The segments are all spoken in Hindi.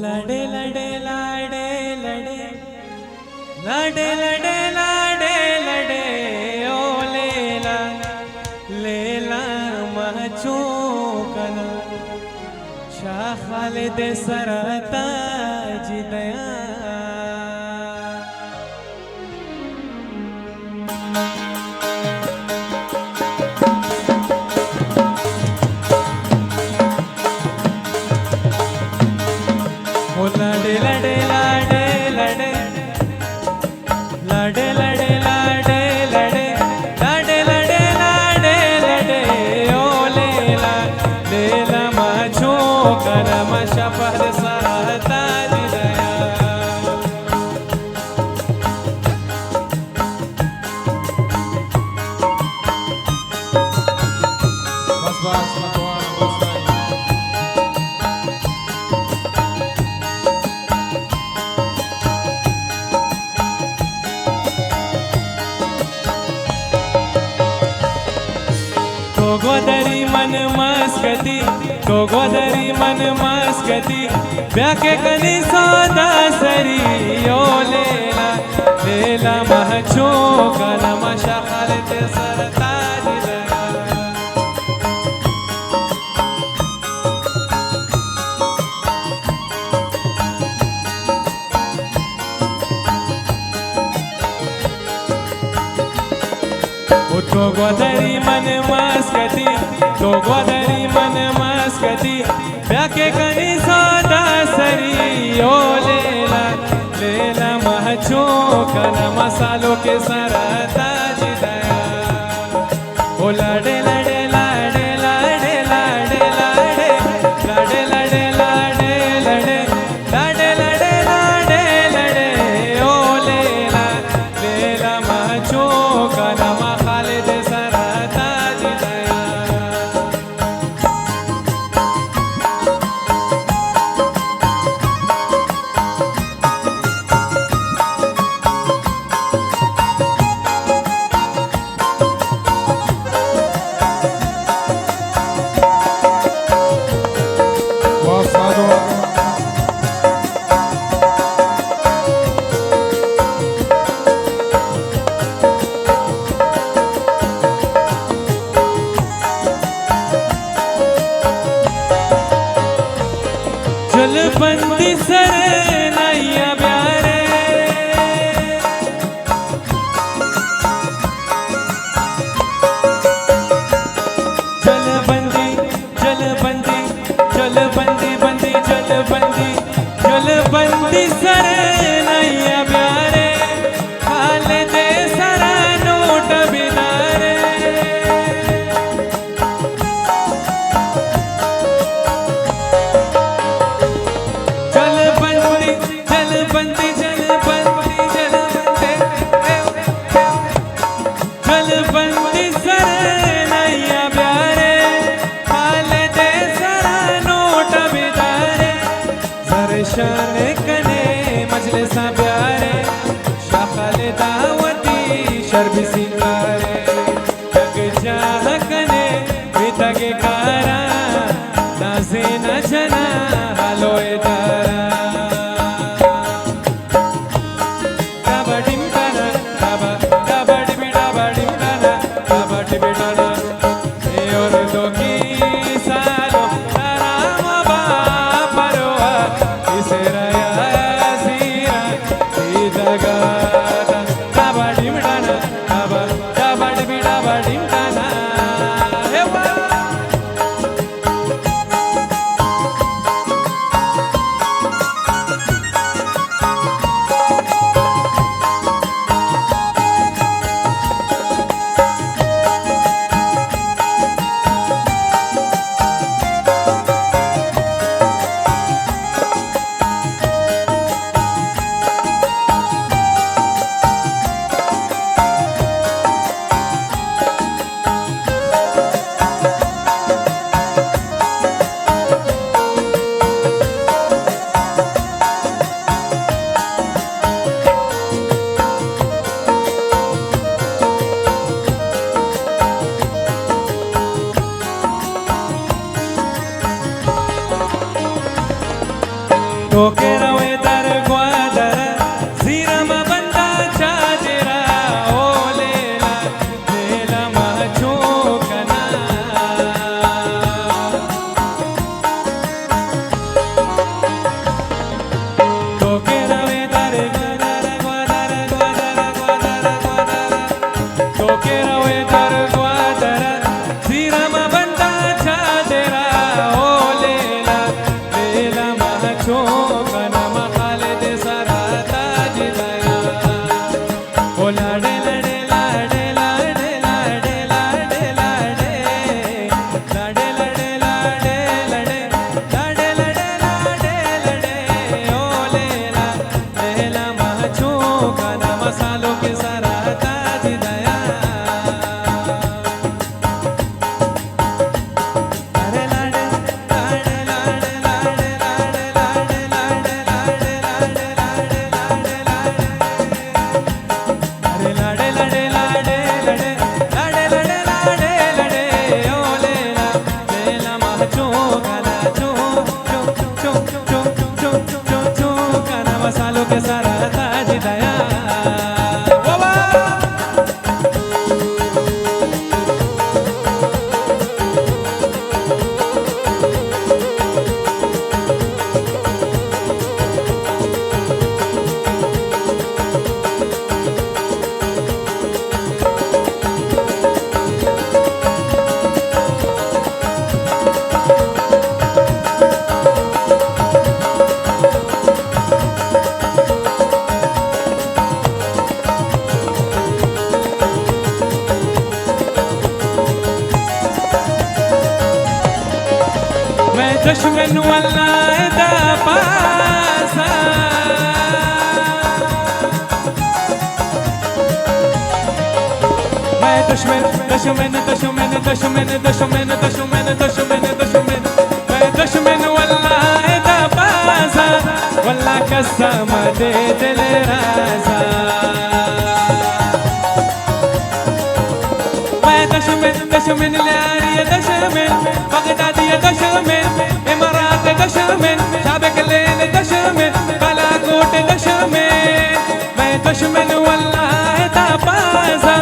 लड़े लड़े लाड़े लड़े लड़े लड़े लाड़े लड़े ओ लेला लेला महचो कला शाह खालिद सरताज दया लड़े लड़े लाड़े लड़े लड़े लड़े लाड़े लड़े लड़े लड़े लाड़े लड़े ओ लेला लेला मचो करम शफर सरताज दया बस बस गोदरी मन मस्कती गोदरी मन मस्कती ब्याके कनी सौदा सरी ओ लेला लेला महचो कलम शाखालिद सरताज दया तो गोदरी मन मस्कती तो गोदरी मन मस्कती ब्याके कनी सौदा सरी ओ लेला लेला महचो कला मसालों के सरताज दया ओ लड़े लड़े लाड़े लाड़े लाड़े लाड़े लड़े लड़े लाड़े लड़े लाड़े लड़े लाड़े लड़े ओ लेला लेला महचो कला खालिद सरताज दया जलबंदी सर नैया प्यारे जलबंदी जलबंदी जलबंदी बंदी जलबंदी जलबंदी सर नैया प्यारे खालिद सर नोट बिनारे जलबंदी जलबंदी जलबंदी सर नैया प्यारे खालिद सर नोट बिदारे जरशान कने मजलिसा प्यारे शाखल दावती शर्ब सिंगारे जग चाह कने बितगे कारा नाज़े न जना हलोए तारा और दो की सालो राम बापरो इसे रया सीरा टोके रवे दर ग्वादर जीरा मा बंदा चाजरा ओ लेला मा चोकना टोके रवे दर ग्वादर ग्वादर ग्वादर ग्वादर ग्वादर टोके रवे दर ग्वादर जीरा मा बंदा चाजरा ओ लेला मा चोकना मा खालिद सरा ताज दया ओ लाडे लाडे लाडे लाडे लाडे लाडे लाडे लाडे लाडे लाडे लाडे लाडे लाडे लाडे लाडे ओ लेला मा चोकना मसालों के सरा ताज दया अरे लाडे लाडे लाडे लाडे लाडे लाडे लाडे लाडे लाडे लाडे लाडे लाडे अरे लाडे लाडे लाडे लाडे लाडे लाडे लाडे लाडे ओ लेला मा चोकना चोकना मसालों के सारा ताज दया बाबा मैं दुश्मन वल्लाह दा पासा मैं दुश्मन दुश्मन दुश्मन दुश्मन दुश्मन दुश्मन दुश्मन दुश्मन मैं दुश्मन वल्लाह दा पासा वल्लाह कसम दे दिल राजा मैं दुश्मन दुश्मन ल्यारी दुश्मन बगदादी दुश्मन इमारात दुश्मन साबिक लेन दुश्मन बालाकोट दुश्मन मैं दुश्मन वल्लाह दा पासा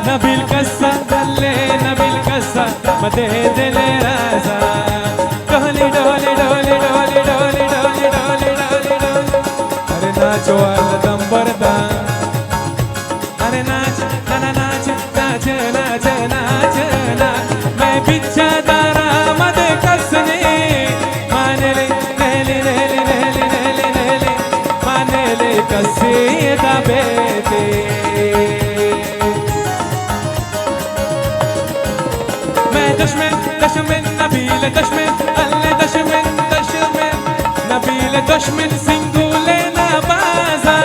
नबील कस्सा दल्ले नबील कस्सा मदे दिल राजा डोली डोली डोली डोली डोली डोली डोली डोली डोली अरे नाचो अल दंबरदा अरे नाच ना नाच नाच नाच नाच ना मैं बिच्छा दारा मद कसने माने ले नेले नेले नेले नेले नेले माने ले कसे दा बेटे मैं दुश्मन दुश्मन नबील दुश्मन अल्ले दुश्मन दुश्मन नबील दुश्मन सिंगुले ना बाजा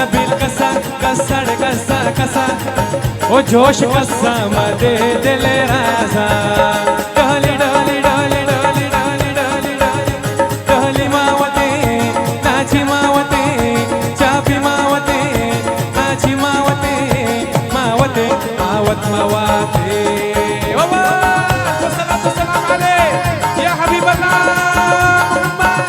नबील कसा कसा कसा कसा ओ जोश कसा मदे दिल राजा डोली डोली डोली डोली डोली डोली डोली डोली मावते नाची मावते चापी मावते नाची मावते मावते मावत मावते बाबा सलातो सलाम अलैह या हबीब अल्लाह मोहम्मद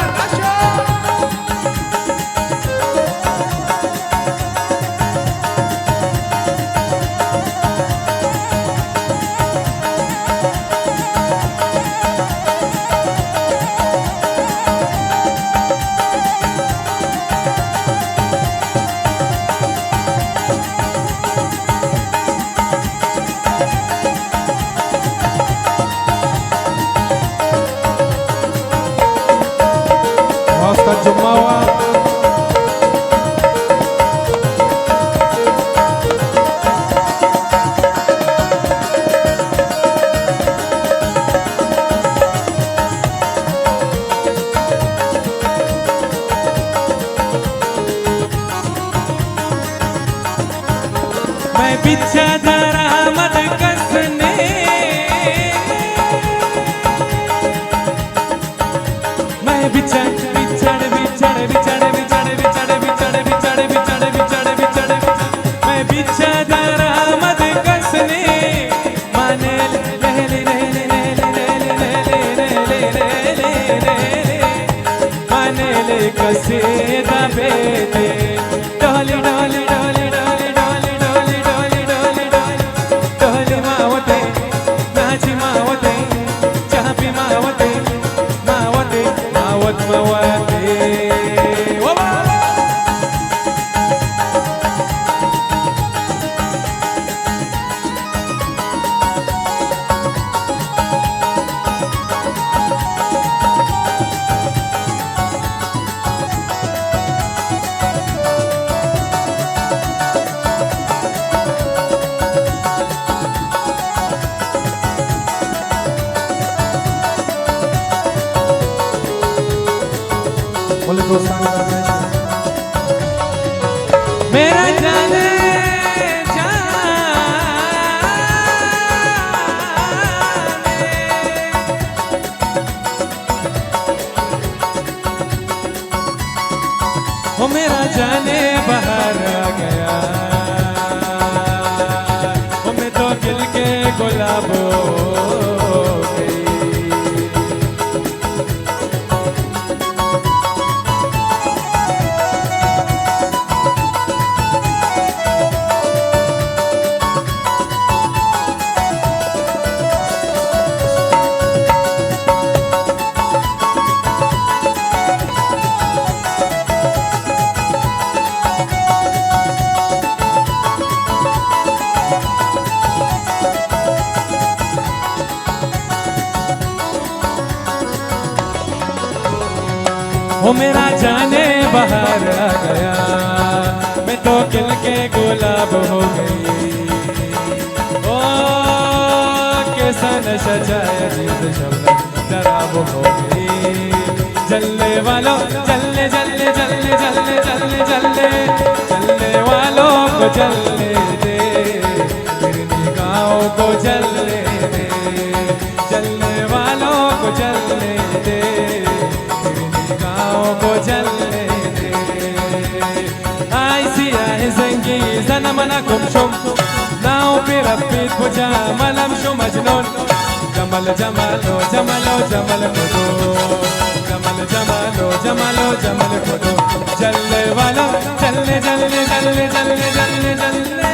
अशो जुम्मा मैं बिच्छा दरा मद कसने मैं बिच्छा बिछड़ बिछड़ बिछड़ बिछड़ बिछड़ बिछड़ बिछड़ बिछड़ बिछड़ बिछड़ मैं बिच्छा दरा मद कसने माने ले ले ले ले ले ले ले ले ले ले ले ले anele kasida bete doli doli doli doli doli doli doli doli doli doli mawate nachi mawate chapi mawate mawate mawat mawate मेरा जाने वो मेरा जाने बाहर आ गया वो मैं तो खिल के गुलाब हो गई वो मेरा जाने बाहर आ गया मैं तो खिल के गुलाब हो गई ओ कैसा नशा छाया जीत शब्द शराब हो गई जलने वालों जलने जलने जलने जलने जलने जलने जलने वालों को जलने दे मेरी निगाहों को जलने दे जलने वालों को जलने दे को जलने दे आयसी आय zengi zana mana kumshum nao pirapit puja malam shu majnun jamal jamalo jamalo jamal kodo jamal jamalo jamalo jamal kodo jalne wala jalne jalne jalne jalne jalne jalne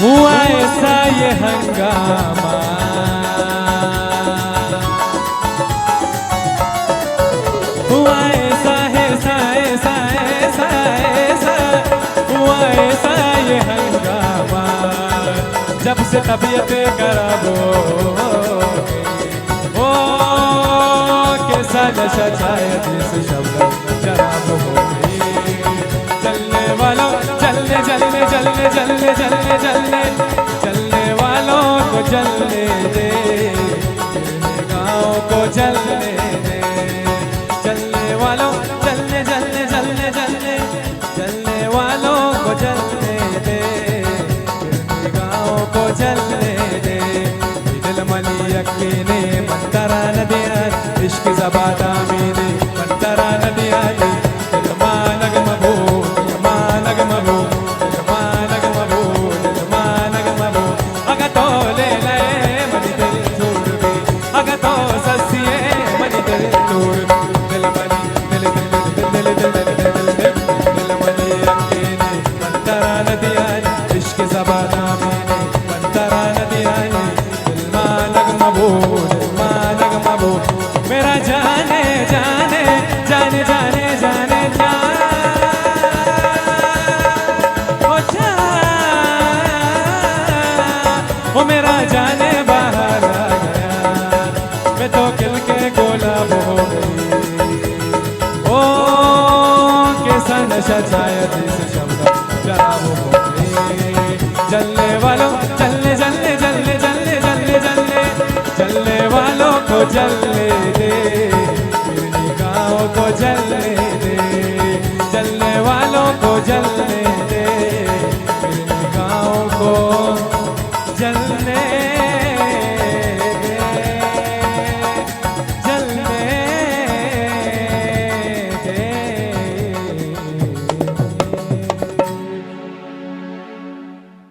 हुआ ऐसा ये हंगामा हुआ ऐसा ऐसा ऐसा ऐसा ऐसा हुआ ऐसा ये हंगामा जब से तबीयत खराब हो गई ओ कैसा नशा छाया जिस शब्द शराब हो गई चलने वालों चलने चलने चलने चलने चलने चलने चलने वालों को चलने दे गाँव को चलने दे चलने वालों चलने चलने चलने चलने चलने वालों को चलने दे गाँव को चलने दे दिल मली अक्कीने मंतरा नदिया इश्क ज़बादा मीने मंतरा नदिया मनी जलने दे, मेरी निगाहों को जलने दे, जलने वालों को जलने